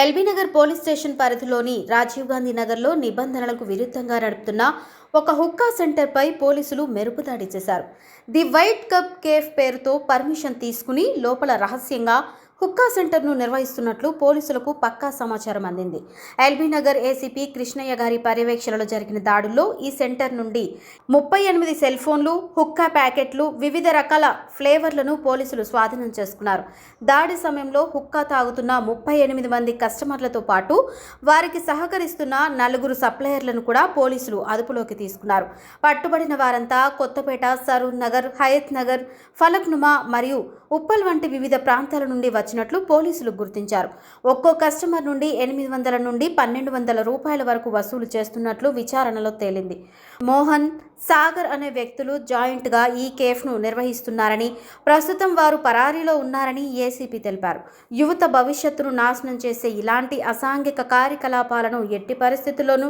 LB Nagar police station పరిధిలోని రాజీవ్ గాంధీ నగర్లో నిబంధనలకు విరుద్ధంగా నడుపుతున్న ఒక హుక్కా సెంటర్పై పోలీసులు మెరుపుదాడి చేశారు. ది వైట్ కప్ కేఫ్ పేరుతో పర్మిషన్ తీసుకుని లోపల రహస్యంగా హుక్కా సెంటర్ను నిర్వహిస్తున్నట్లు పోలీసులకు పక్కా సమాచారం అందింది. ఎల్బీనగర్ ఏసీపీ కృష్ణయ్య గారి పర్యవేక్షణలో జరిగిన దాడుల్లో ఈ సెంటర్ నుండి 38 సెల్ ఫోన్లు, హుక్కా ప్యాకెట్లు, వివిధ రకాల ఫ్లేవర్లను పోలీసులు స్వాధీనం చేసుకున్నారు. దాడి సమయంలో హుక్కా తాగుతున్న 38 మంది కస్టమర్లతో పాటు వారికి సహకరిస్తున్న 4 సప్లయర్లను కూడా పోలీసులు అదుపులోకి తీసుకున్నారు. పట్టుబడిన వారంతా కొత్తపేట, సరూర్ నగర్, హయత్ నగర్, ఫలక్నుమా మరియు ఉప్పల్ వంటి వివిధ ప్రాంతాల నుండి వచ్చినట్లు పోలీసులు గుర్తించారు. ఒక్కో కస్టమర్ నుండి 800 నుండి 1200 రూపాయల వరకు వసూలు చేస్తున్నట్లు విచారణలో తేలింది. మోహన్, సాగర్ అనే వ్యక్తులు జాయింట్గా ఈ కేఫ్ను నిర్వహిస్తున్నారని, ప్రస్తుతం వారు పరారీలో ఉన్నారని ఏసీపీ తెలిపారు. యువత భవిష్యత్తును నాశనం చేసే ఇలాంటి అసాంఘిక కార్యకలాపాలను ఎట్టి పరిస్థితుల్లోనూ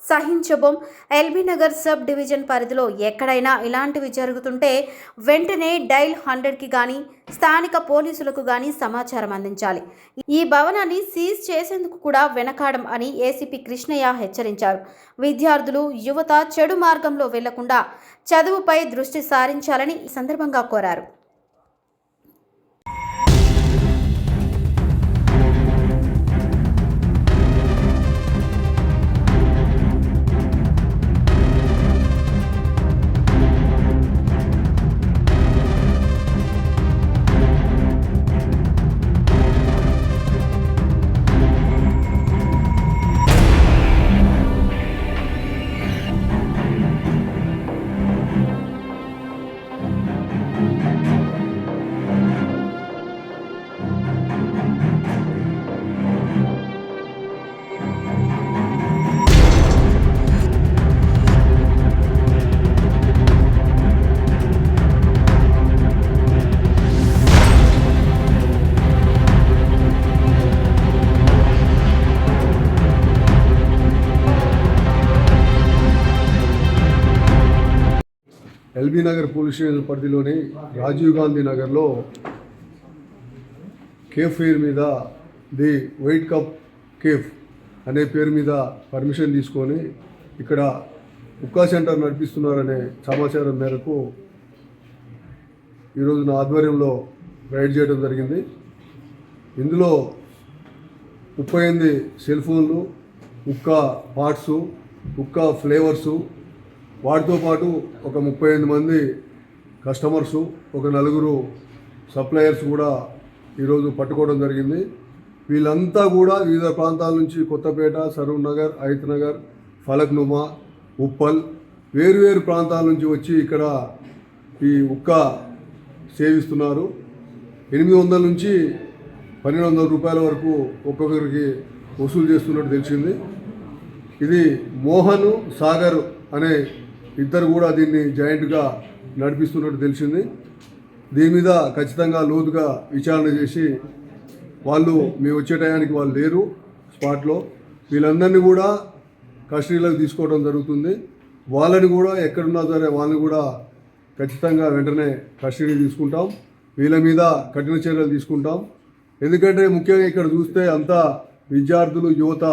సహించబోం. ఎల్బీనగర్ సబ్ డివిజన్ పరిధిలో ఎక్కడైనా ఇలాంటివి జరుగుతుంటే వెంటనే డైల్ 100కి కానీ స్థానిక పోలీసులకు కానీ సమాచారం అందించాలి. ఈ భవనాన్ని సీజ్ చేసేందుకు కూడా వెనకాడం అని ఏసీపీ కృష్ణయ్య హెచ్చరించారు. విద్యార్థులు, యువత చెడు మార్గంలో వెళ్లకుండా చదువుపై దృష్టి సారించాలని ఈ సందర్భంగా కోరారు. ఎల్బీనగర్ పోలీస్ స్టేషన్ పరిధిలోని రాజీవ్ గాంధీ నగర్లో కేఫ్ పేరు మీద ది వైట్ కప్ కేఫ్ అనే పేరు మీద పర్మిషన్ తీసుకొని ఇక్కడ హుక్కా సెంటర్ నడిపిస్తున్నారనే సమాచారం మేరకు ఈరోజు నా ఆధ్వర్యంలో రైడ్ చేయడం జరిగింది. ఇందులో 38 సెల్ ఫోన్లు, హుక్కా పార్ట్సు, హుక్కా ఫ్లేవర్సు, వాటితో పాటు ఒక 38 మంది కస్టమర్సు, ఒక 4 సప్లయర్స్ కూడా ఈరోజు పట్టుకోవడం జరిగింది. వీళ్ళంతా కూడా వివిధ ప్రాంతాల నుంచి కొత్తపేట, సరూర్ నగర్, హయత్ నగర్, ఫలక్నుమా, ఉప్పల్ వేరువేరు ప్రాంతాల నుంచి వచ్చి ఇక్కడ ఈ హుక్కా సేవిస్తున్నారు. 800 నుంచి 1200 రూపాయల వరకు ఒక్కొక్కరికి వసూలు చేస్తున్నట్టు తెలిసింది. ఇది మోహన్, సాగర్ అనే ఇద్దరు కూడా దీన్ని జాయింట్గా నడిపిస్తున్నట్టు తెలిసింది. దీని మీద ఖచ్చితంగా లోతుగా విచారణ చేసి వాళ్ళు మేము వచ్చే టయానికి వాళ్ళు లేరు స్పాట్లో, వీళ్ళందరినీ కూడా కస్టడీలోకి తీసుకోవడం జరుగుతుంది. వాళ్ళని కూడా ఎక్కడున్నా సరే వాళ్ళని కూడా ఖచ్చితంగా వెంటనే కస్టడీ తీసుకుంటాం. వీళ్ళ మీద కఠిన చర్యలు తీసుకుంటాం. ఎందుకంటే ముఖ్యంగా ఇక్కడ చూస్తే అంతా విద్యార్థులు, యువత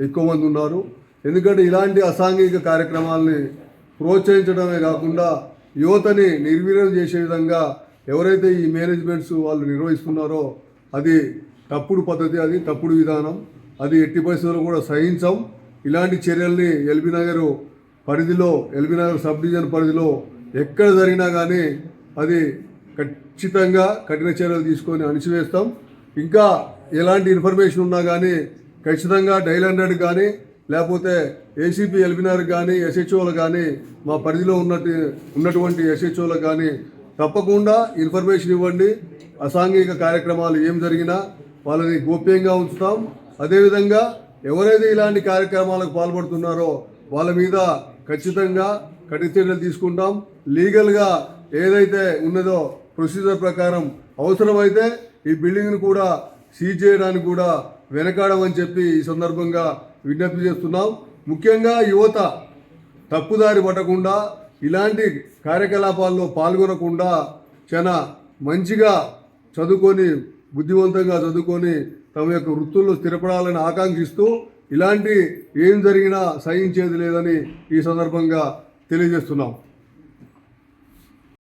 ఎక్కువ మంది ఉన్నారు. ఎందుకంటే ఇలాంటి అసాంఘిక కార్యక్రమాలని ప్రోత్సహించడమే కాకుండా యువతని నిర్వీర్యం చేసే విధంగా ఎవరైతే ఈ మేనేజ్మెంట్స్ వాళ్ళు నిర్వహిస్తున్నారో అది తప్పుడు పద్ధతి, అది తప్పుడు విధానం, అది ఎట్టి పరిస్థితుల్లో కూడా సహించం. ఇలాంటి చర్యల్ని ఎల్బీనగర్ పరిధిలో, ఎల్బీనగర్ సబ్ డివిజన్ పరిధిలో ఎక్కడ జరిగినా కానీ అది ఖచ్చితంగా కఠిన చర్యలు తీసుకొని అణిచివేస్తాం. ఇంకా ఎలాంటి ఇన్ఫర్మేషన్ ఉన్నా కానీ ఖచ్చితంగా డైల్ 100 కానీ లేకపోతే ఏసీపీ ఎల్బీనగర్ కానీ ఎస్హెచ్ఓలు కానీ మా పరిధిలో ఉన్నటువంటి ఎస్హెచ్ఓలకు కానీ తప్పకుండా ఇన్ఫర్మేషన్ ఇవ్వండి. అసాంఘిక కార్యక్రమాలు ఏం జరిగినా వాళ్ళని గోప్యంగా ఉంచుతాం. అదేవిధంగా ఎవరైతే ఇలాంటి కార్యక్రమాలకు పాల్పడుతున్నారో వాళ్ళ మీద ఖచ్చితంగా కఠిన చర్యలు తీసుకుంటాం. లీగల్గా ఏదైతే ఉన్నదో ప్రొసీజర్ ప్రకారం అవసరమైతే ఈ బిల్డింగ్ను కూడా సీజ్ చేయడానికి కూడా వెనకాడమని చెప్పి ఈ సందర్భంగా విజ్ఞప్తి చేస్తున్నాం. ముఖ్యంగా యువత తప్పుదారి పట్టకుండా, ఇలాంటి కార్యకలాపాల్లో పాల్గొనకుండా చాలా మంచిగా చదువుకొని, బుద్ధివంతంగా చదువుకొని తమ యొక్క వృత్తుల్లో స్థిరపడాలని ఆకాంక్షిస్తూ ఇలాంటి ఏం జరిగినా సహించేది లేదని ఈ సందర్భంగా తెలియజేస్తున్నాం.